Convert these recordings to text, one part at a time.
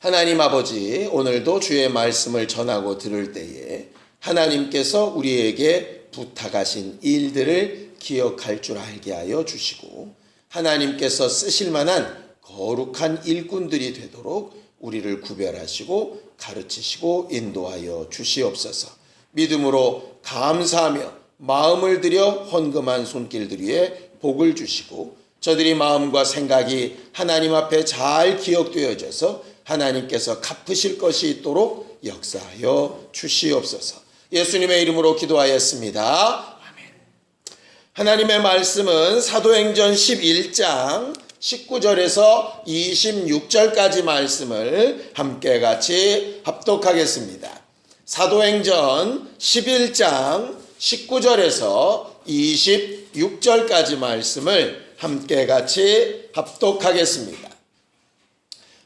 하나님 아버지, 오늘도 주의 말씀을 전하고 들을 때에 하나님께서 우리에게 부탁하신 일들을 기억할 줄 알게 하여 주시고, 하나님께서 쓰실 만한 거룩한 일꾼들이 되도록 우리를 구별하시고 가르치시고 인도하여 주시옵소서. 믿음으로 감사하며 마음을 들여 헌금한 손길들 위에 복을 주시고, 저들이 마음과 생각이 하나님 앞에 잘 기억되어져서 하나님께서 갚으실 것이 있도록 역사하여 주시옵소서. 예수님의 이름으로 기도하였습니다. 아멘. 하나님의 말씀은 사도행전 11장 19절에서 26절까지 말씀을 함께 같이 합독하겠습니다. 사도행전 11장 19절에서 26절까지 말씀을 함께 같이 합독하겠습니다.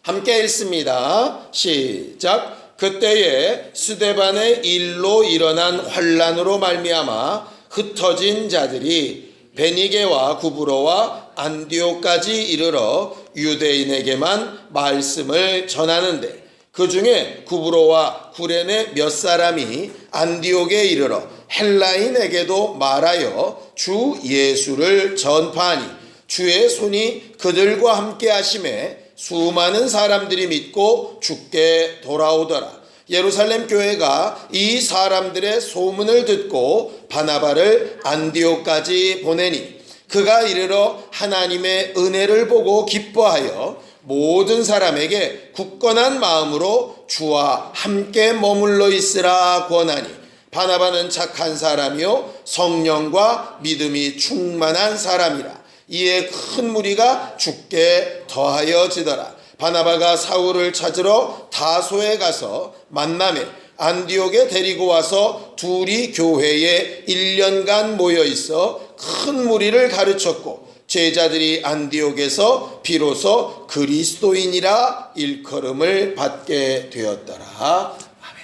함께 읽습니다. 시작. 그때에 스데반의 일로 일어난 환난으로 말미암아 흩어진 자들이 베니게와 구브로와 안디옥까지 이르러 유대인에게만 말씀을 전하는데, 그 중에 구브로와 구레네 몇 사람이 안디옥에 이르러 헬라인에게도 말하여 주 예수를 전파하니 주의 손이 그들과 함께 하심에 수많은 사람들이 믿고 주께 돌아오더라. 예루살렘 교회가 이 사람들의 소문을 듣고 바나바를 안디옥까지 보내니 그가 이르러 하나님의 은혜를 보고 기뻐하여 모든 사람에게 굳건한 마음으로 주와 함께 머물러 있으라 권하니, 바나바는 착한 사람이요 성령과 믿음이 충만한 사람이라. 이에 큰 무리가 주께 더하여지더라. 바나바가 사울을 찾으러 다소에 가서 만나매 안디옥에 데리고 와서 둘이 교회에 1년간 모여 있어 큰 무리를 가르쳤고, 제자들이 안디옥에서 비로소 그리스도인이라 일컬음을 받게 되었더라. 아멘.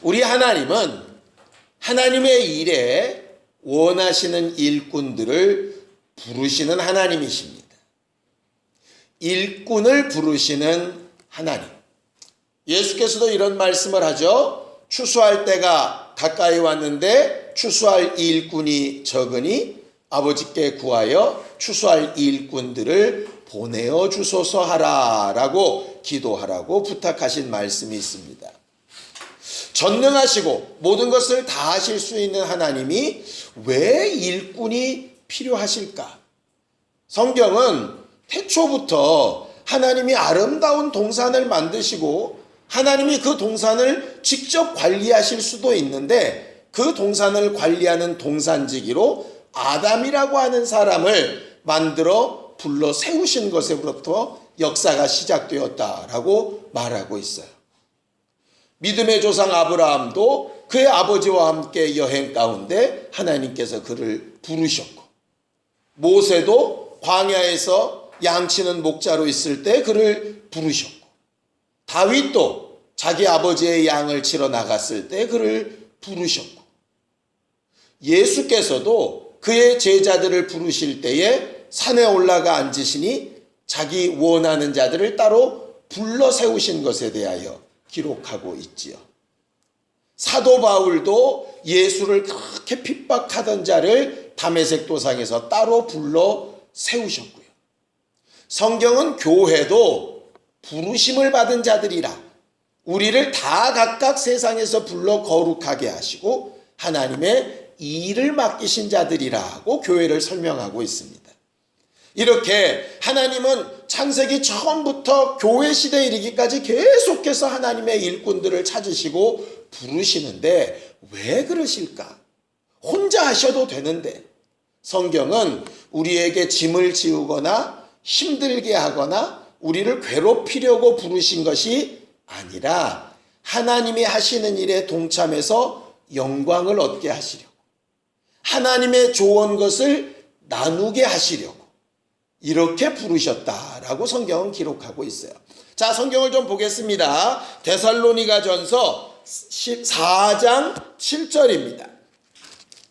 우리 하나님은 하나님의 일에 원하시는 일꾼들을 부르시는 하나님이십니다. 일꾼을 부르시는 하나님. 예수께서도 이런 말씀을 하죠. 추수할 때가 가까이 왔는데 추수할 일꾼이 적으니 아버지께 구하여 추수할 일꾼들을 보내어 주소서 하라라고 기도하라고 부탁하신 말씀이 있습니다. 전능하시고 모든 것을 다 하실 수 있는 하나님이 왜 일꾼이 필요하실까? 성경은 태초부터 하나님이 아름다운 동산을 만드시고 하나님이 그 동산을 직접 관리하실 수도 있는데, 그 동산을 관리하는 동산지기로 아담이라고 하는 사람을 만들어 불러 세우신 것에부터 역사가 시작되었다라고 말하고 있어요. 믿음의 조상 아브라함도 그의 아버지와 함께 여행 가운데 하나님께서 그를 부르셨고, 모세도 광야에서 양치는 목자로 있을 때 그를 부르셨고, 다윗도 자기 아버지의 양을 치러 나갔을 때 그를 부르셨고, 예수께서도 그의 제자들을 부르실 때에 산에 올라가 앉으시니 자기 원하는 자들을 따로 불러 세우신 것에 대하여 기록하고 있지요. 사도 바울도 예수를 그렇게 핍박하던 자를 다메섹 도상에서 따로 불러 세우셨고요. 성경은 교회도 부르심을 받은 자들이라 우리를 다 각각 세상에서 불러 거룩하게 하시고 하나님의 일을 맡기신 자들이라고 교회를 설명하고 있습니다. 이렇게 하나님은 창세기 처음부터 교회 시대에 이르기까지 계속해서 하나님의 일꾼들을 찾으시고 부르시는데 왜 그러실까? 혼자 하셔도 되는데 성경은 우리에게 짐을 지우거나 힘들게 하거나 우리를 괴롭히려고 부르신 것이 아니라 하나님이 하시는 일에 동참해서 영광을 얻게 하시려고, 하나님의 좋은 것을 나누게 하시려고 이렇게 부르셨다라고 성경은 기록하고 있어요. 자, 성경을 좀 보겠습니다. 데살로니가전서 4장 7절입니다.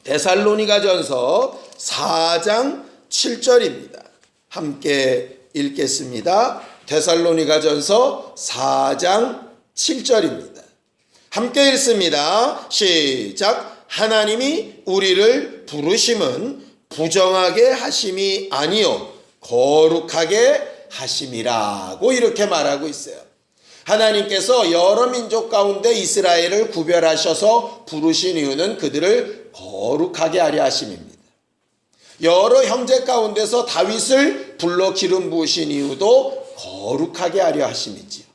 데살로니가전서 4장 7절입니다. 함께 읽겠습니다. 데살로니가전서 4장 7절입니다. 함께 읽습니다. 시작. 하나님이 우리를 부르심은 부정하게 하심이 아니요 거룩하게 하심이라고 이렇게 말하고 있어요. 하나님께서 여러 민족 가운데 이스라엘을 구별하셔서 부르신 이유는 그들을 거룩하게 하려 하심입니다. 여러 형제 가운데서 다윗을 불러 기름 부으신 이유도 거룩하게 하려 하심이지요.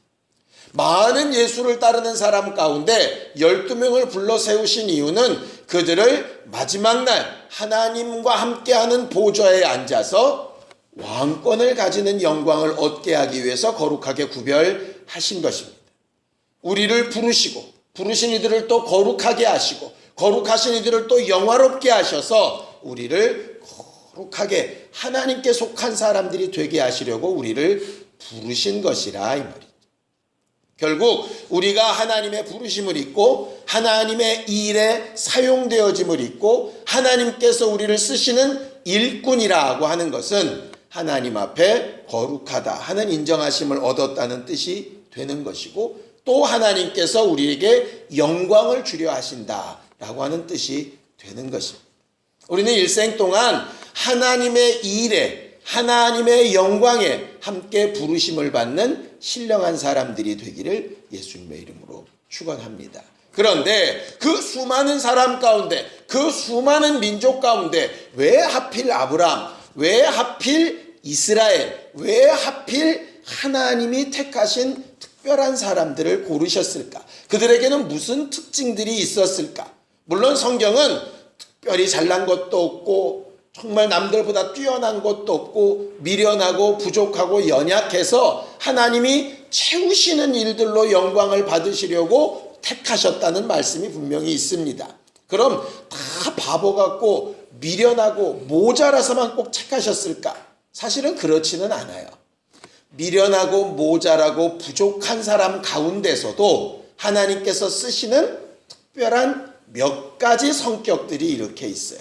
많은 예수를 따르는 사람 가운데 12명을 불러 세우신 이유는 그들을 마지막 날 하나님과 함께하는 보좌에 앉아서 왕권을 가지는 영광을 얻게 하기 위해서 거룩하게 구별하신 것입니다. 우리를 부르시고 부르신 이들을 또 거룩하게 하시고 거룩하신 이들을 또 영화롭게 하셔서 우리를 거룩하게 하나님께 속한 사람들이 되게 하시려고 우리를 부르신 것이라 이 말이죠. 결국 우리가 하나님의 부르심을 입고 하나님의 일에 사용되어짐을 입고 하나님께서 우리를 쓰시는 일꾼이라고 하는 것은 하나님 앞에 거룩하다 하는 인정하심을 얻었다는 뜻이 되는 것이고 또 하나님께서 우리에게 영광을 주려 하신다라고 하는 뜻이 되는 것입니다. 우리는 일생 동안 하나님의 일에 하나님의 영광에 함께 부르심을 받는 신령한 사람들이 되기를 예수님의 이름으로 축원합니다. 그런데 그 수많은 사람 가운데 그 수많은 민족 가운데 왜 하필 아브라함, 왜 하필 이스라엘, 왜 하필 하나님이 택하신 특별한 사람들을 고르셨을까? 그들에게는 무슨 특징들이 있었을까? 물론 성경은 특별히 잘난 것도 없고 정말 남들보다 뛰어난 것도 없고 미련하고 부족하고 연약해서 하나님이 채우시는 일들로 영광을 받으시려고 택하셨다는 말씀이 분명히 있습니다. 그럼 다 바보 같고 미련하고 모자라서만 꼭 택하셨을까? 사실은 그렇지는 않아요. 미련하고 모자라고 부족한 사람 가운데서도 하나님께서 쓰시는 특별한 몇 가지 성격들이 이렇게 있어요.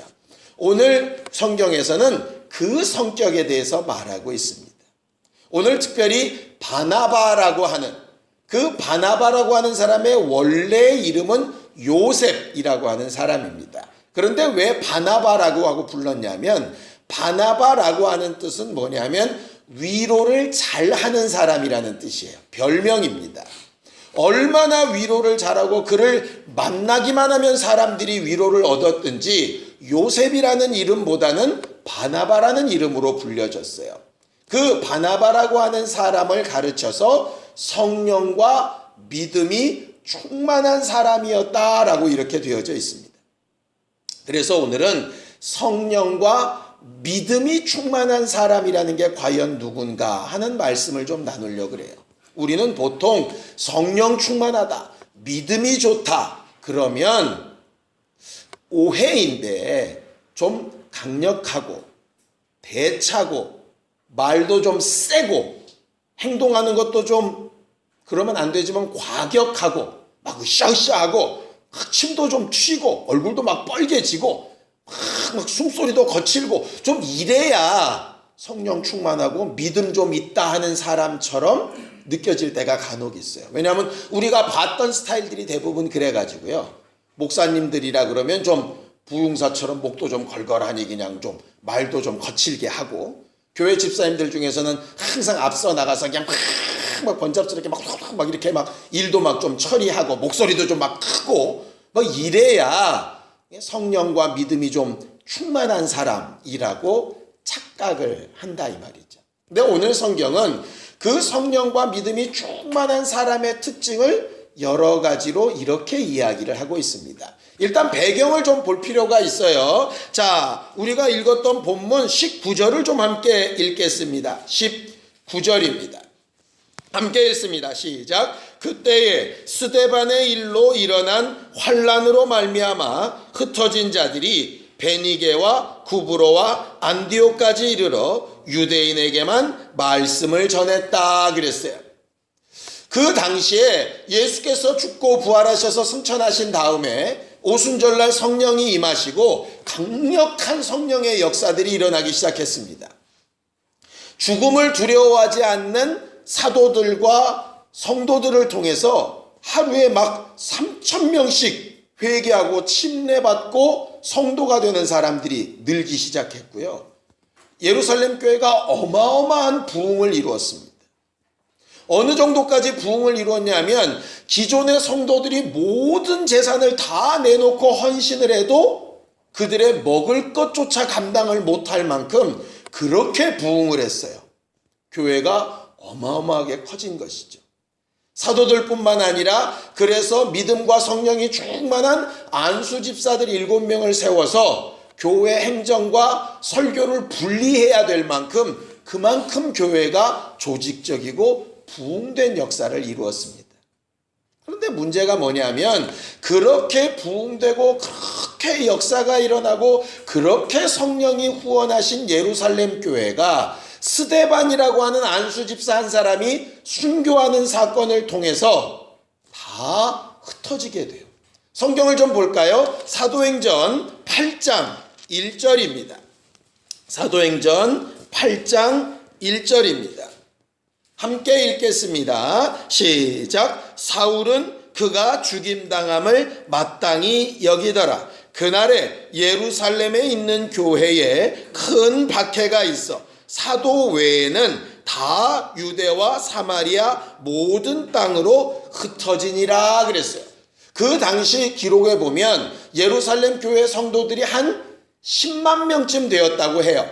오늘 성경에서는 그 성격에 대해서 말하고 있습니다. 오늘 특별히 바나바라고 하는 그 바나바라고 하는 사람의 원래 이름은 요셉이라고 하는 사람입니다. 그런데 왜 바나바라고 하고 불렀냐면 바나바라고 하는 뜻은 뭐냐면 위로를 잘하는 사람이라는 뜻이에요. 별명입니다. 얼마나 위로를 잘하고 그를 만나기만 하면 사람들이 위로를 얻었든지 요셉이라는 이름보다는 바나바라는 이름으로 불려졌어요. 그 바나바라고 하는 사람을 가르쳐서 성령과 믿음이 충만한 사람이었다라고 이렇게 되어져 있습니다. 그래서 오늘은 성령과 믿음이 충만한 사람이라는 게 과연 누군가 하는 말씀을 좀 나누려고 그래요. 우리는 보통 성령 충만하다, 믿음이 좋다 그러면 오해인데 좀 강력하고 대차고 말도 좀 세고 행동하는 것도 좀 그러면 안 되지만 과격하고 막 으쌰으쌰하고 침도 좀 튀고 얼굴도 막 빨개지고 막 숨소리도 거칠고 좀 이래야 성령 충만하고 믿음 좀 있다 하는 사람처럼 느껴질 때가 간혹 있어요. 왜냐하면 우리가 봤던 스타일들이 대부분 그래가지고요. 목사님들이라 그러면 좀 부흥사처럼 목도 좀 걸걸하니 그냥 좀 말도 좀 거칠게 하고 교회 집사님들 중에서는 항상 앞서 나가서 그냥 막 번잡스럽게 막 이렇게 막 일도 막 좀 처리하고 목소리도 좀 막 크고 뭐 이래야 성령과 믿음이 좀 충만한 사람이라고 착각을 한다 이 말이죠. 근데 오늘 성경은 그 성령과 믿음이 충만한 사람의 특징을 여러 가지로 이렇게 이야기를 하고 있습니다. 일단 배경을 좀 볼 필요가 있어요. 자, 우리가 읽었던 본문 19절을 좀 함께 읽겠습니다. 19절입니다. 함께 읽습니다. 시작. 그때에 스데반의 일로 일어난 환란으로 말미암아 흩어진 자들이 베니게와 구브로와 안디옥까지 이르러 유대인에게만 말씀을 전했다 그랬어요. 그 당시에 예수께서 죽고 부활하셔서 승천하신 다음에 오순절날 성령이 임하시고 강력한 성령의 역사들이 일어나기 시작했습니다. 죽음을 두려워하지 않는 사도들과 성도들을 통해서 하루에 막 3,000명씩 회개하고 침례받고 성도가 되는 사람들이 늘기 시작했고요. 예루살렘 교회가 어마어마한 부흥을 이루었습니다. 어느 정도까지 부흥을 이루었냐면 기존의 성도들이 모든 재산을 다 내놓고 헌신을 해도 그들의 먹을 것조차 감당을 못할 만큼 그렇게 부흥을 했어요. 교회가 어마어마하게 커진 것이죠. 사도들뿐만 아니라 그래서 믿음과 성령이 충만한 안수 집사들 7명을 세워서 교회 행정과 설교를 분리해야 될 만큼 그만큼 교회가 조직적이고 부흥된 역사를 이루었습니다. 그런데 문제가 뭐냐면 그렇게 부흥되고 그렇게 역사가 일어나고 그렇게 성령이 후원하신 예루살렘 교회가 스데반이라고 하는 안수 집사 한 사람이 순교하는 사건을 통해서 다 흩어지게 돼요. 성경을 좀 볼까요? 사도행전 8장 1절입니다. 사도행전 8장 1절입니다. 함께 읽겠습니다. 시작. 사울은 그가 죽임당함을 마땅히 여기더라. 그날에 예루살렘에 있는 교회에 큰 박해가 있어 사도 외에는 다 유대와 사마리아 모든 땅으로 흩어지니라 그랬어요. 그 당시 기록에 보면 예루살렘 교회 성도들이 한 10만 명쯤 되었다고 해요.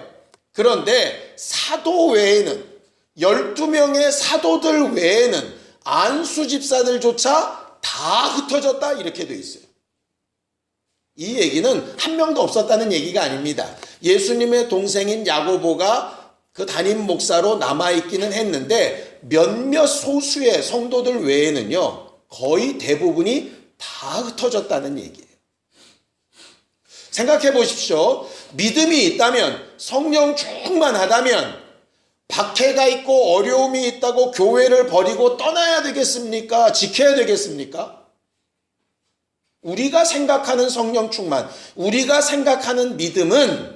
그런데 사도 외에는 12명의 사도들 외에는 안수 집사들조차 다 흩어졌다 이렇게 되어 있어요. 이 얘기는 한 명도 없었다는 얘기가 아닙니다. 예수님의 동생인 야고보가 그 담임 목사로 남아있기는 했는데 몇몇 소수의 성도들 외에는요 거의 대부분이 다 흩어졌다는 얘기예요. 생각해 보십시오. 믿음이 있다면, 성령 충만하다면 박해가 있고 어려움이 있다고 교회를 버리고 떠나야 되겠습니까? 지켜야 되겠습니까? 우리가 생각하는 성령 충만, 우리가 생각하는 믿음은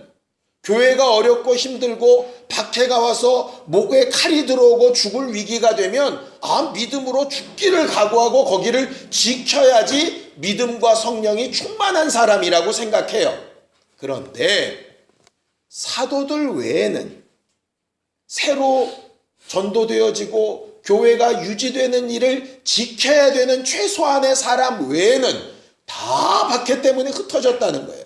교회가 어렵고 힘들고 박해가 와서 목에 칼이 들어오고 죽을 위기가 되면 믿음으로 죽기를 각오하고 거기를 지켜야지 믿음과 성령이 충만한 사람이라고 생각해요. 그런데 사도들 외에는 새로 전도되어지고 교회가 유지되는 일을 지켜야 되는 최소한의 사람 외에는 다 박해 때문에 흩어졌다는 거예요.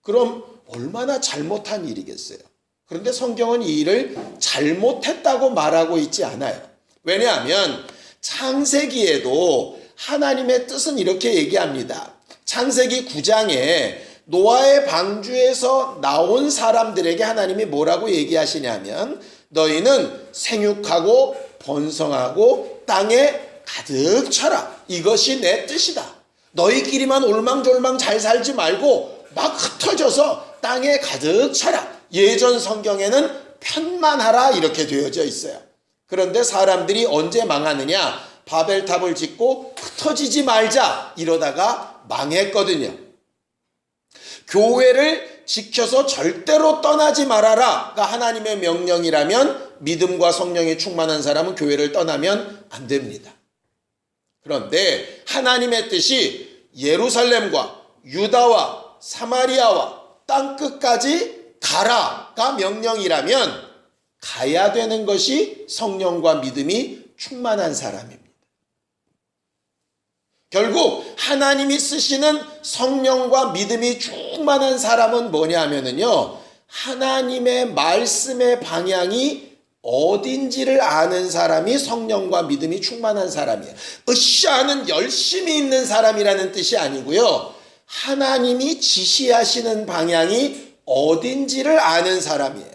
그럼 얼마나 잘못한 일이겠어요. 그런데 성경은 이 일을 잘못했다고 말하고 있지 않아요. 왜냐하면 창세기에도 하나님의 뜻은 이렇게 얘기합니다. 창세기 9장에 노아의 방주에서 나온 사람들에게 하나님이 뭐라고 얘기하시냐면 너희는 생육하고 번성하고 땅에 가득 차라. 이것이 내 뜻이다. 너희끼리만 올망졸망 잘 살지 말고 막 흩어져서 땅에 가득 차라. 예전 성경에는 편만하라 이렇게 되어져 있어요. 그런데 사람들이 언제 망하느냐? 바벨탑을 짓고 흩어지지 말자 이러다가 망했거든요. 교회를 지켜서 절대로 떠나지 말아라가 하나님의 명령이라면 믿음과 성령이 충만한 사람은 교회를 떠나면 안 됩니다. 그런데 하나님의 뜻이 예루살렘과 유다와 사마리아와 땅끝까지 가라가 명령이라면 가야 되는 것이 성령과 믿음이 충만한 사람입니다. 결국 하나님이 쓰시는 성령과 믿음이 충만한 사람은 뭐냐면요, 하나님의 말씀의 방향이 어딘지를 아는 사람이 성령과 믿음이 충만한 사람이에요. 으쌰하는 열심히 있는 사람이라는 뜻이 아니고요, 하나님이 지시하시는 방향이 어딘지를 아는 사람이에요.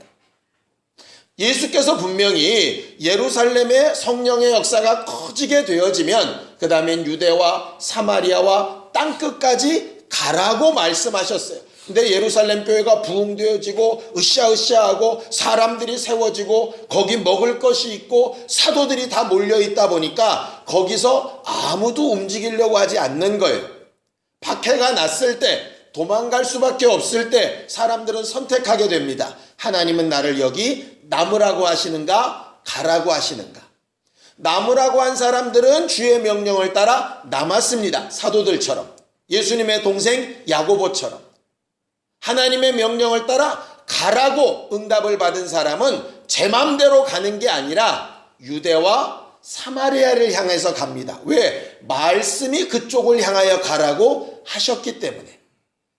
예수께서 분명히 예루살렘의 성령의 역사가 커지게 되어지면 그 다음엔 유대와 사마리아와 땅끝까지 가라고 말씀하셨어요. 근데 예루살렘 교회가 부흥되어지고 으쌰으쌰하고 사람들이 세워지고 거기 먹을 것이 있고 사도들이 다 몰려있다 보니까 거기서 아무도 움직이려고 하지 않는 거예요. 박해가 났을 때, 도망갈 수밖에 없을 때 사람들은 선택하게 됩니다. 하나님은 나를 여기 남으라고 하시는가? 가라고 하시는가? 남으라고 한 사람들은 주의 명령을 따라 남았습니다. 사도들처럼. 예수님의 동생 야고보처럼. 하나님의 명령을 따라 가라고 응답을 받은 사람은 제 맘대로 가는 게 아니라 유대와 사마리아를 향해서 갑니다. 왜? 말씀이 그쪽을 향하여 가라고 하셨기 때문에.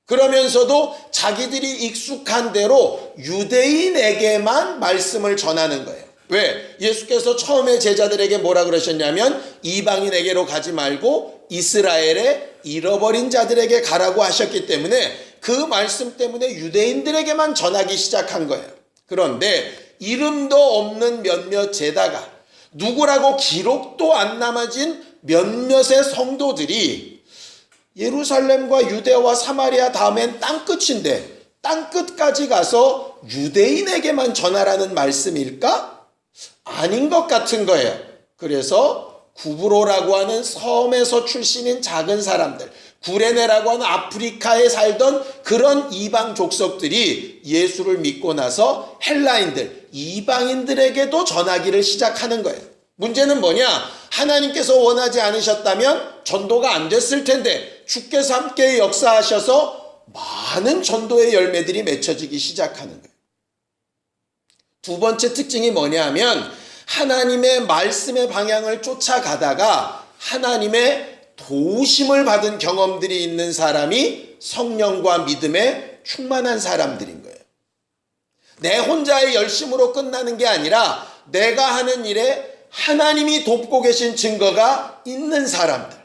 그러면서도 자기들이 익숙한 대로 유대인에게만 말씀을 전하는 거예요. 왜? 예수께서 처음에 제자들에게 뭐라 그러셨냐면 이방인에게로 가지 말고 이스라엘의 잃어버린 자들에게 가라고 하셨기 때문에 그 말씀 때문에 유대인들에게만 전하기 시작한 거예요. 그런데 이름도 없는 몇몇 제다가 누구라고 기록도 안 남아진 몇몇의 성도들이 예루살렘과 유대와 사마리아 다음엔 땅끝인데 땅끝까지 가서 유대인에게만 전하라는 말씀일까? 아닌 것 같은 거예요. 그래서 구브로라고 하는 섬에서 출신인 작은 사람들, 구레네라고 하는 아프리카에 살던 그런 이방 족속들이 예수를 믿고 나서 헬라인들, 이방인들에게도 전하기를 시작하는 거예요. 문제는 뭐냐? 하나님께서 원하지 않으셨다면 전도가 안 됐을 텐데 주께서 함께 역사하셔서 많은 전도의 열매들이 맺혀지기 시작하는 거예요. 두 번째 특징이 뭐냐면 하나님의 말씀의 방향을 쫓아가다가 하나님의 도우심을 받은 경험들이 있는 사람이 성령과 믿음에 충만한 사람들인 거예요. 내 혼자의 열심으로 끝나는 게 아니라 내가 하는 일에 하나님이 돕고 계신 증거가 있는 사람들.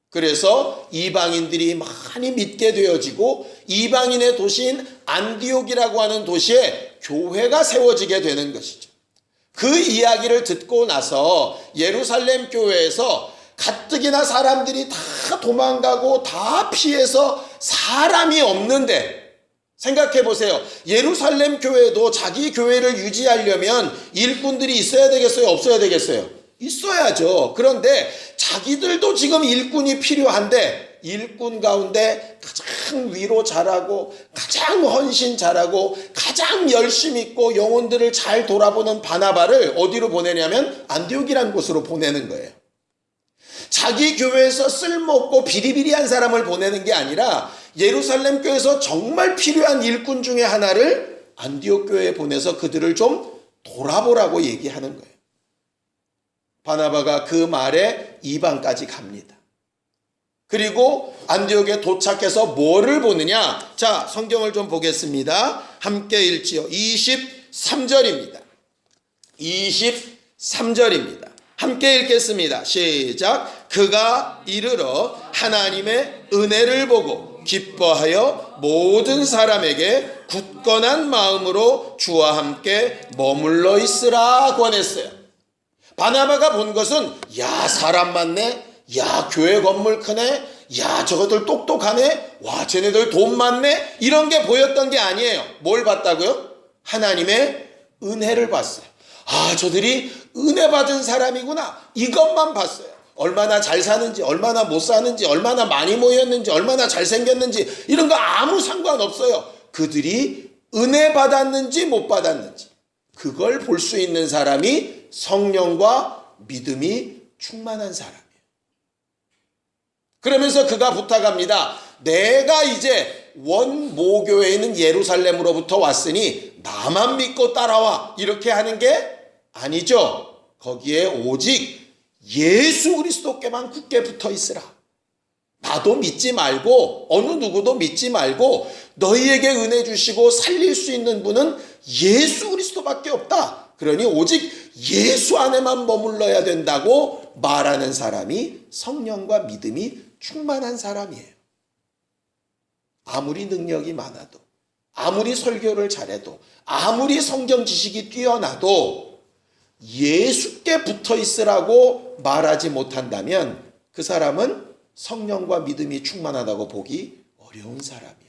그래서 이방인들이 많이 믿게 되어지고 이방인의 도시인 안디옥이라고 하는 도시에 교회가 세워지게 되는 것이죠. 그 이야기를 듣고 나서 예루살렘 교회에서 가뜩이나 사람들이 다 도망가고 다 피해서 사람이 없는데 생각해 보세요. 예루살렘 교회도 자기 교회를 유지하려면 일꾼들이 있어야 되겠어요? 없어야 되겠어요? 있어야죠. 그런데 자기들도 지금 일꾼이 필요한데 일꾼 가운데 가장 위로 잘하고 가장 헌신 잘하고 가장 열심 있고 영혼들을 잘 돌아보는 바나바를 어디로 보내냐면 안디옥이라는 곳으로 보내는 거예요. 자기 교회에서 쓸모없고 비리비리한 사람을 보내는 게 아니라 예루살렘 교회에서 정말 필요한 일꾼 중에 하나를 안디옥 교회에 보내서 그들을 좀 돌아보라고 얘기하는 거예요. 바나바가 그 말에 이방까지 갑니다. 그리고 안디옥에 도착해서 뭐를 보느냐? 자, 성경을 좀 보겠습니다. 함께 읽지요. 23절입니다. 23절입니다. 함께 읽겠습니다. 시작. 그가 이르러 하나님의 은혜를 보고 기뻐하여 모든 사람에게 굳건한 마음으로 주와 함께 머물러 있으라 권했어요. 바나바가 본 것은 야 사람 많네, 야 교회 건물 크네, 야 저것들 똑똑하네, 와 쟤네들 돈 많네, 이런 게 보였던 게 아니에요. 뭘 봤다고요? 하나님의 은혜를 봤어요. 아 저들이 은혜 받은 사람이구나, 이것만 봤어요. 얼마나 잘 사는지, 얼마나 못 사는지, 얼마나 많이 모였는지, 얼마나 잘생겼는지 이런 거 아무 상관없어요. 그들이 은혜 받았는지 못 받았는지 그걸 볼 수 있는 사람이 성령과 믿음이 충만한 사람이에요. 그러면서 그가 부탁합니다. 내가 이제 원모교에 있는 예루살렘으로부터 왔으니 나만 믿고 따라와, 이렇게 하는 게 아니죠. 거기에 오직 예수 그리스도께만 굳게 붙어 있으라. 나도 믿지 말고 어느 누구도 믿지 말고 너희에게 은혜 주시고 살릴 수 있는 분은 예수 그리스도밖에 없다. 그러니 오직 예수 안에만 머물러야 된다고 말하는 사람이 성령과 믿음이 충만한 사람이에요. 아무리 능력이 많아도, 아무리 설교를 잘해도, 아무리 성경 지식이 뛰어나도 예수께 붙어 있으라고 말하지 못한다면 그 사람은 성령과 믿음이 충만하다고 보기 어려운 사람이에요.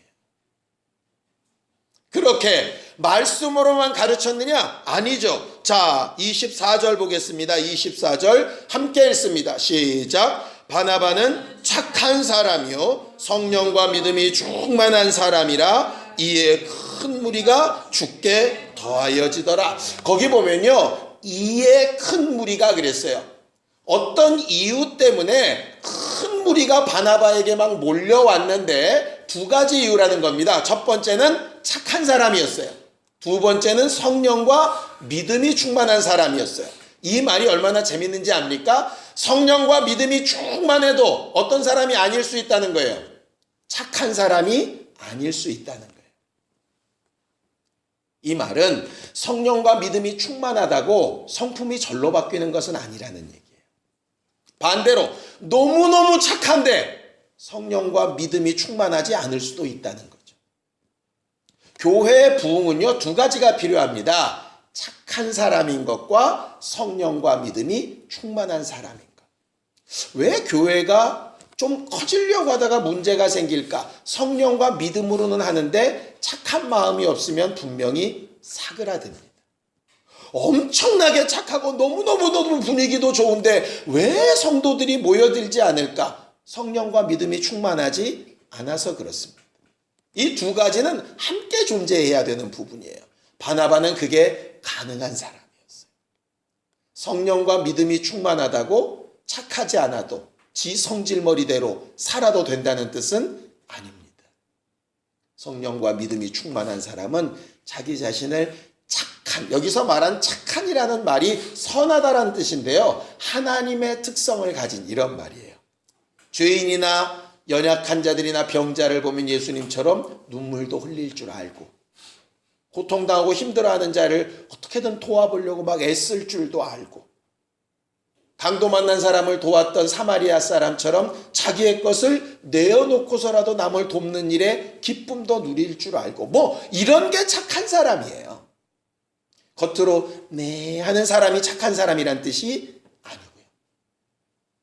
그렇게 말씀으로만 가르쳤느냐? 아니죠. 자, 24절 보겠습니다. 24절 함께 읽습니다. 시작. 바나바는 착한 사람이요 성령과 믿음이 충만한 사람이라 이에 큰 무리가 주께 더하여지더라. 거기 보면요, 이에 큰 무리가 그랬어요. 어떤 이유 때문에 큰 무리가 바나바에게 막 몰려왔는데 두 가지 이유라는 겁니다. 첫 번째는 착한 사람이었어요. 두 번째는 성령과 믿음이 충만한 사람이었어요. 이 말이 얼마나 재밌는지 압니까? 성령과 믿음이 충만해도 어떤 사람이 아닐 수 있다는 거예요. 착한 사람이 아닐 수 있다는 거예요. 이 말은 성령과 믿음이 충만하다고 성품이 절로 바뀌는 것은 아니라는 얘기예요. 반대로 너무너무 착한데 성령과 믿음이 충만하지 않을 수도 있다는 거죠. 교회의 부흥은요, 두 가지가 필요합니다. 착한 사람인 것과 성령과 믿음이 충만한 사람인 것. 왜 교회가 좀 커지려고 하다가 문제가 생길까? 성령과 믿음으로는 하는데 착한 마음이 없으면 분명히 사그라듭니다. 엄청나게 착하고 너무너무 분위기도 좋은데 왜 성도들이 모여들지 않을까? 성령과 믿음이 충만하지 않아서 그렇습니다. 이 두 가지는 함께 존재해야 되는 부분이에요. 바나바는 그게 가능한 사람이었어요. 성령과 믿음이 충만하다고 착하지 않아도 지 성질머리대로 살아도 된다는 뜻은 아닙니다. 성령과 믿음이 충만한 사람은 자기 자신을 착한, 여기서 말한 착한이라는 말이 선하다라는 뜻인데요. 하나님의 특성을 가진 이런 말이에요. 죄인이나 연약한 자들이나 병자를 보면 예수님처럼 눈물도 흘릴 줄 알고 고통당하고 힘들어하는 자를 어떻게든 도와보려고 막 애쓸 줄도 알고 강도 만난 사람을 도왔던 사마리아 사람처럼 자기의 것을 내어놓고서라도 남을 돕는 일에 기쁨도 누릴 줄 알고 뭐 이런 게 착한 사람이에요. 겉으로 네 하는 사람이 착한 사람이란 뜻이 아니고요.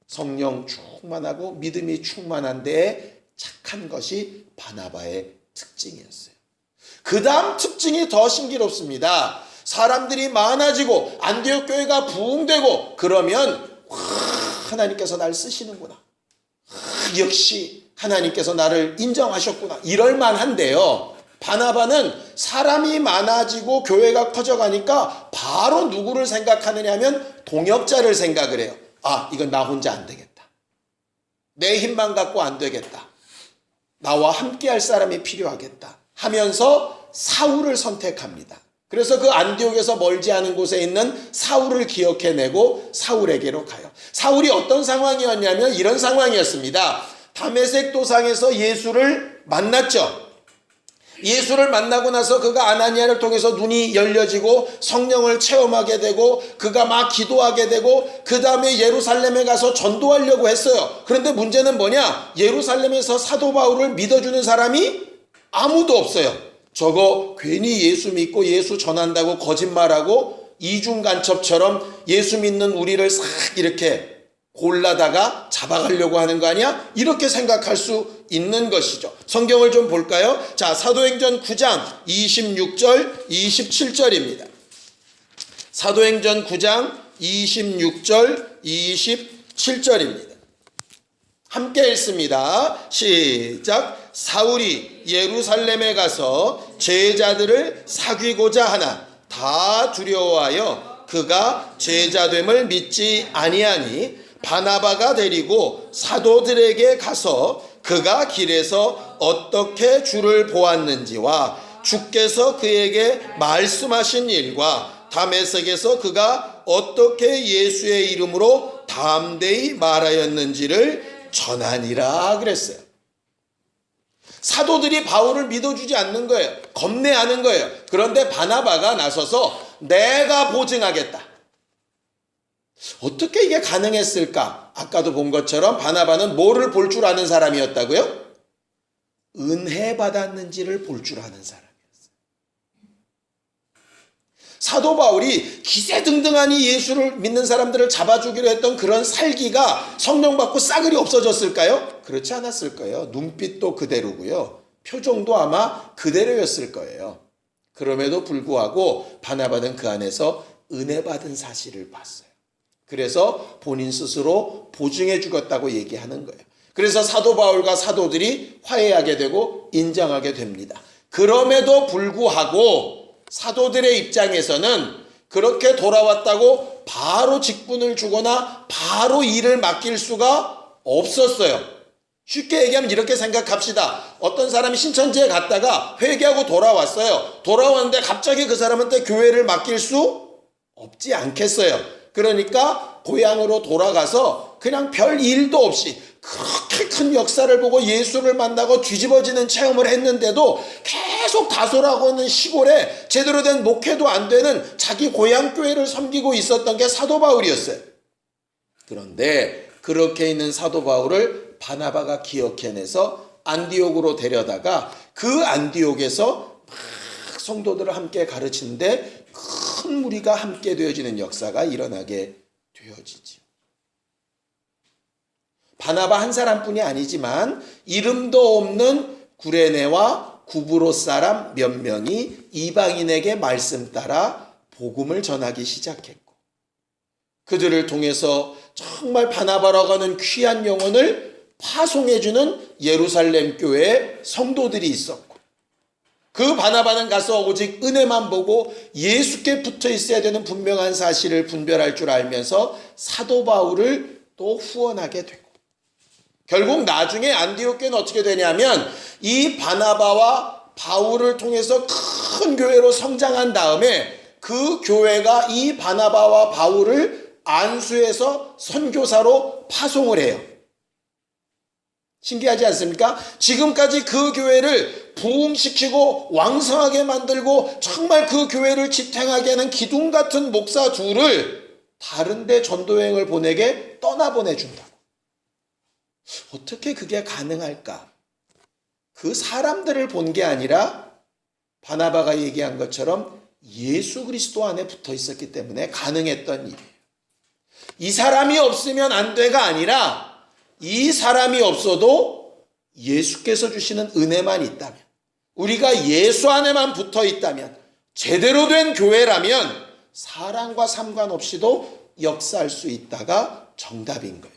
성령 충만하고 믿음이 충만한데 착한 것이 바나바의 특징이었어요. 그 다음 특징이 더 신기롭습니다. 사람들이 많아지고 안디옥 교회가 부흥되고 그러면 하나님께서 날 쓰시는구나. 역시 하나님께서 나를 인정하셨구나. 이럴 만한데요. 바나바는 사람이 많아지고 교회가 커져가니까 바로 누구를 생각하느냐 하면 동역자를 생각을 해요. 아, 이건 나 혼자 안 되겠다. 내 힘만 갖고 안 되겠다. 나와 함께 할 사람이 필요하겠다 하면서 사울을 선택합니다. 그래서 그 안디옥에서 멀지 않은 곳에 있는 사울을 기억해내고 사울에게로 가요. 사울이 어떤 상황이었냐면 이런 상황이었습니다. 다메섹 도상에서 예수를 만났죠. 예수를 만나고 나서 그가 아나니아를 통해서 눈이 열려지고 성령을 체험하게 되고 그가 막 기도하게 되고 그 다음에 예루살렘에 가서 전도하려고 했어요. 그런데 문제는 뭐냐? 예루살렘에서 사도 바울을 믿어주는 사람이 아무도 없어요. 저거 괜히 예수 믿고 예수 전한다고 거짓말하고 이중간첩처럼 예수 믿는 우리를 싹 이렇게 골라다가 잡아가려고 하는 거 아니야? 이렇게 생각할 수 있는 것이죠. 성경을 좀 볼까요? 자, 사도행전 9장 26절 27절입니다. 사도행전 9장 26절 27절입니다. 함께 읽습니다. 시작. 사울이 예루살렘에 가서 제자들을 사귀고자 하나 다 두려워하여 그가 제자됨을 믿지 아니하니 바나바가 데리고 사도들에게 가서 그가 길에서 어떻게 주를 보았는지와 주께서 그에게 말씀하신 일과 다메섹에서 그가 어떻게 예수의 이름으로 담대히 말하였는지를 전하니라 그랬어요. 사도들이 바울을 믿어주지 않는 거예요. 겁내하는 거예요. 그런데 바나바가 나서서 내가 보증하겠다. 어떻게 이게 가능했을까? 아까도 본 것처럼 바나바는 뭐를 볼 줄 아는 사람이었다고요? 은혜 받았는지를 볼 줄 아는 사람이었어요. 사도 바울이 기세등등하니 예수를 믿는 사람들을 잡아주기로 했던 그런 살기가 성령 받고 싸그리 없어졌을까요? 그렇지 않았을 거예요. 눈빛도 그대로고요. 표정도 아마 그대로였을 거예요. 그럼에도 불구하고 바나바는 그 안에서 은혜 받은 사실을 봤어요. 그래서 본인 스스로 보증해 주겠다고 얘기하는 거예요. 그래서 사도 바울과 사도들이 화해하게 되고 인정하게 됩니다. 그럼에도 불구하고 사도들의 입장에서는 그렇게 돌아왔다고 바로 직분을 주거나 바로 일을 맡길 수가 없었어요. 쉽게 얘기하면 이렇게 생각합시다. 어떤 사람이 신천지에 갔다가 회개하고 돌아왔어요. 돌아왔는데 갑자기 그 사람한테 교회를 맡길 수 없지 않겠어요. 그러니까 고향으로 돌아가서 그냥 별 일도 없이 그렇게 큰 역사를 보고 예수를 만나고 뒤집어지는 체험을 했는데도 계속 다소라고 하는 시골에 제대로 된 목회도 안 되는 자기 고향 교회를 섬기고 있었던 게 사도 바울이었어요. 그런데 그렇게 있는 사도 바울을 바나바가 기억해내서 안디옥으로 데려다가 그 안디옥에서 막 성도들을 함께 가르치는데 큰 무리가 함께 되어지는 역사가 일어나게 되어지죠. 바나바 한 사람뿐이 아니지만 이름도 없는 구레네와 구브로 사람 몇 명이 이방인에게 말씀 따라 복음을 전하기 시작했고, 그들을 통해서 정말 바나바라고 하는 귀한 영혼을 파송해주는 예루살렘 교회의 성도들이 있었고, 그 바나바는 가서 오직 은혜만 보고 예수께 붙어 있어야 되는 분명한 사실을 분별할 줄 알면서 사도 바울을 또 후원하게 되고, 결국 나중에 안디옥 교회는 어떻게 되냐면 이 바나바와 바울을 통해서 큰 교회로 성장한 다음에 그 교회가 이 바나바와 바울을 안수해서 선교사로 파송을 해요. 신기하지 않습니까? 지금까지 그 교회를 부흥시키고 왕성하게 만들고 정말 그 교회를 지탱하게 하는 기둥 같은 목사 둘을 다른 데 전도여행을 보내게 떠나보내준다고. 어떻게 그게 가능할까? 그 사람들을 본 게 아니라 바나바가 얘기한 것처럼 예수 그리스도 안에 붙어 있었기 때문에 가능했던 일이에요. 이 사람이 없으면 안 돼가 아니라 이 사람이 없어도 예수께서 주시는 은혜만 있다면, 우리가 예수 안에만 붙어 있다면, 제대로 된 교회라면 사람과 상관없이도 역사할 수 있다가 정답인 거예요.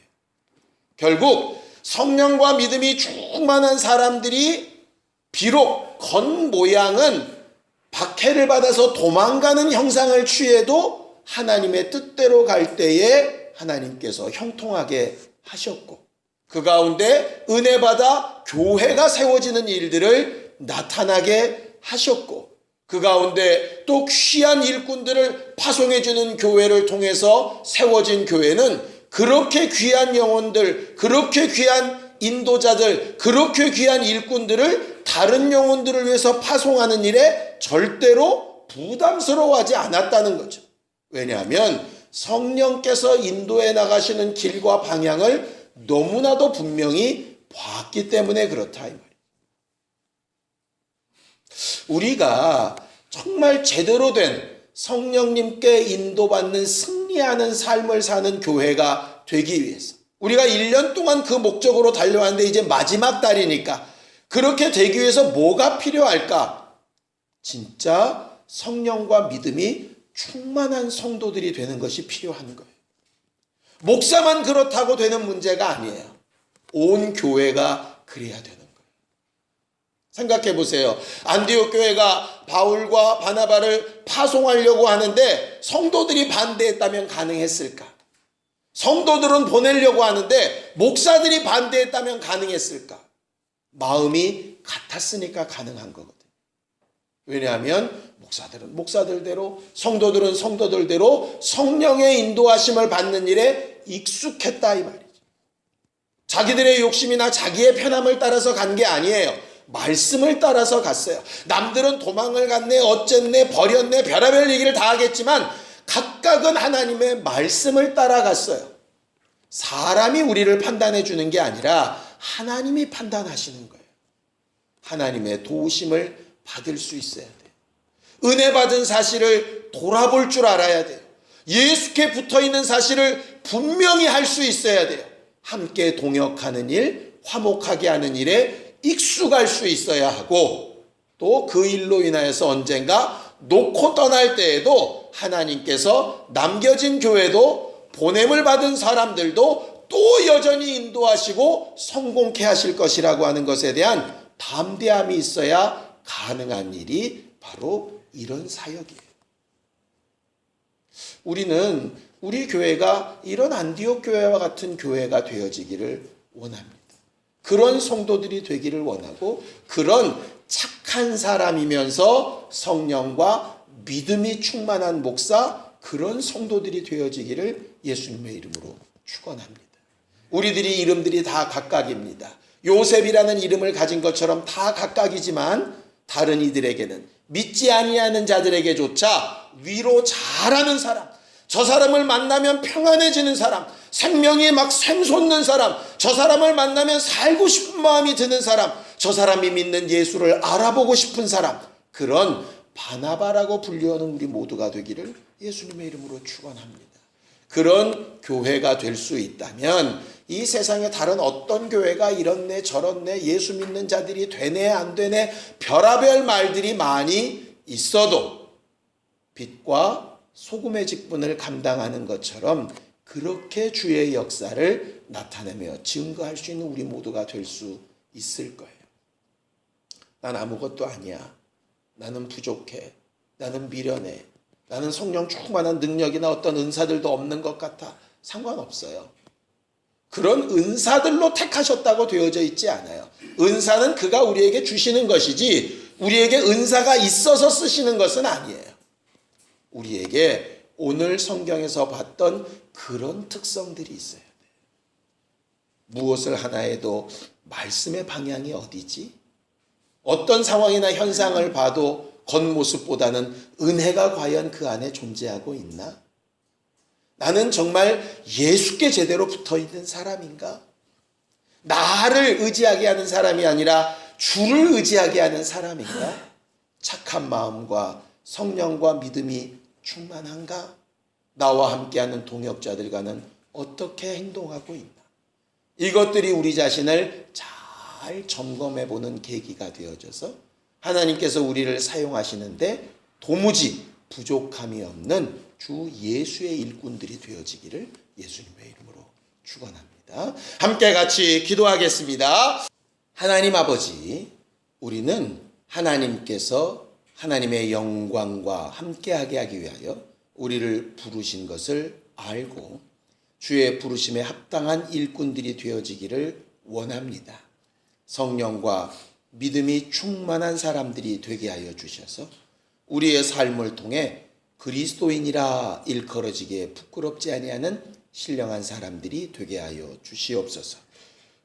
결국 성령과 믿음이 충만한 사람들이 비록 겉모양은 박해를 받아서 도망가는 형상을 취해도 하나님의 뜻대로 갈 때에 하나님께서 형통하게 하셨고, 그 가운데 은혜 받아 교회가 세워지는 일들을 나타나게 하셨고, 그 가운데 또 귀한 일꾼들을 파송해주는 교회를 통해서 세워진 교회는 그렇게 귀한 영혼들, 그렇게 귀한 인도자들, 그렇게 귀한 일꾼들을 다른 영혼들을 위해서 파송하는 일에 절대로 부담스러워하지 않았다는 거죠. 왜냐하면 성령께서 인도해 나가시는 길과 방향을 너무나도 분명히 봤기 때문에 그렇다 이 말이에요. 우리가 정말 제대로 된 성령님께 인도받는 승리하는 삶을 사는 교회가 되기 위해서, 우리가 1년 동안 그 목적으로 달려왔는데 이제 마지막 달이니까 그렇게 되기 위해서 뭐가 필요할까? 진짜 성령과 믿음이 충만한 성도들이 되는 것이 필요한 거예요. 목사만 그렇다고 되는 문제가 아니에요. 온 교회가 그래야 되는 거예요. 생각해 보세요. 안디옥 교회가 바울과 바나바를 파송하려고 하는데 성도들이 반대했다면 가능했을까? 성도들은 보내려고 하는데 목사들이 반대했다면 가능했을까? 마음이 같았으니까 가능한 거거든요. 왜냐하면 목사들은 목사들대로, 성도들은 성도들대로 성령의 인도하심을 받는 일에 익숙했다 이 말이죠. 자기들의 욕심이나 자기의 편함을 따라서 간 게 아니에요. 말씀을 따라서 갔어요. 남들은 도망을 갔네, 어쨌네, 버렸네, 별의별 얘기를 다 하겠지만 각각은 하나님의 말씀을 따라갔어요. 사람이 우리를 판단해 주는 게 아니라 하나님이 판단하시는 거예요. 하나님의 도우심을 받을 수 있어야 돼요. 은혜 받은 사실을 돌아볼 줄 알아야 돼요. 예수께 붙어있는 사실을 분명히 할 수 있어야 돼요. 함께 동역하는 일, 화목하게 하는 일에 익숙할 수 있어야 하고, 또 그 일로 인하여서 언젠가 놓고 떠날 때에도 하나님께서 남겨진 교회도 보냄을 받은 사람들도 또 여전히 인도하시고 성공케 하실 것이라고 하는 것에 대한 담대함이 있어야 가능한 일이 바로 이런 사역이에요. 우리는 우리 교회가 이런 안디옥 교회와 같은 교회가 되어지기를 원합니다. 그런 성도들이 되기를 원하고 그런 착한 사람이면서 성령과 믿음이 충만한 목사, 그런 성도들이 되어지기를 예수님의 이름으로 축원합니다. 우리들이 이름들이 다 각각입니다. 요셉이라는 이름을 가진 것처럼 다 각각이지만 다른 이들에게는 믿지 아니하는 자들에게조차 위로 잘하는 사람, 저 사람을 만나면 평안해지는 사람, 생명이 막 샘솟는 사람, 저 사람을 만나면 살고 싶은 마음이 드는 사람, 저 사람이 믿는 예수를 알아보고 싶은 사람, 그런 바나바라고 불리우는 우리 모두가 되기를 예수님의 이름으로 축원합니다. 그런 교회가 될 수 있다면 이 세상에 다른 어떤 교회가 이렇네 저렇네 예수 믿는 자들이 되네 안 되네 별의별 말들이 많이 있어도 빛과 소금의 직분을 감당하는 것처럼 그렇게 주의 역사를 나타내며 증거할 수 있는 우리 모두가 될 수 있을 거예요. 난 아무것도 아니야. 나는 부족해. 나는 미련해. 나는 성령 충만한 능력이나 어떤 은사들도 없는 것 같아. 상관없어요. 그런 은사들로 택하셨다고 되어져 있지 않아요. 은사는 그가 우리에게 주시는 것이지 우리에게 은사가 있어서 쓰시는 것은 아니에요. 우리에게 오늘 성경에서 봤던 그런 특성들이 있어야 돼요. 무엇을 하나 해도 말씀의 방향이 어디지? 어떤 상황이나 현상을 봐도 겉모습보다는 은혜가 과연 그 안에 존재하고 있나? 나는 정말 예수께 제대로 붙어있는 사람인가? 나를 의지하게 하는 사람이 아니라 주를 의지하게 하는 사람인가? 착한 마음과 성령과 믿음이 충만한가? 나와 함께하는 동역자들과는 어떻게 행동하고 있나? 이것들이 우리 자신을 잘 점검해보는 계기가 되어져서 하나님께서 우리를 사용하시는데 도무지 부족함이 없는 주 예수의 일꾼들이 되어지기를 예수님의 이름으로 축원합니다. 함께 같이 기도하겠습니다. 하나님 아버지, 우리는 하나님께서 하나님의 영광과 함께하게 하기 위하여 우리를 부르신 것을 알고 주의 부르심에 합당한 일꾼들이 되어지기를 원합니다. 성령과 믿음이 충만한 사람들이 되게 하여 주셔서 우리의 삶을 통해 그리스도인이라 일컬어지기에 부끄럽지 아니하는 신령한 사람들이 되게 하여 주시옵소서.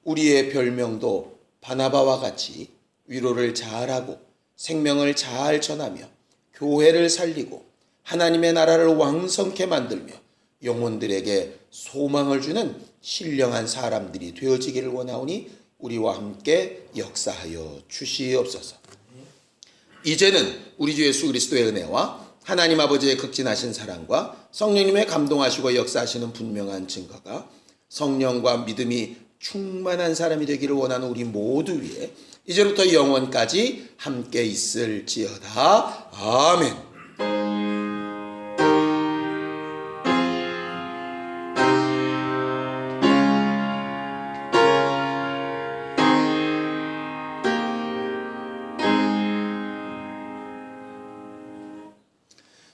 우리의 별명도 바나바와 같이 위로를 잘하고 생명을 잘 전하며 교회를 살리고 하나님의 나라를 왕성케 만들며 영혼들에게 소망을 주는 신령한 사람들이 되어지기를 원하오니 우리와 함께 역사하여 주시옵소서. 이제는 우리 주 예수 그리스도의 은혜와 하나님 아버지의 극진하신 사랑과 성령님의 감동하시고 역사하시는 분명한 증거가 성령과 믿음이 충만한 사람이 되기를 원하는 우리 모두 위에 이제부터 영원까지 함께 있을지어다. 아멘.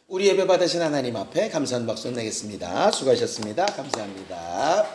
우리 예배 받으신 하나님 앞에 감사한 박수 내겠습니다. 수고하셨습니다. 감사합니다.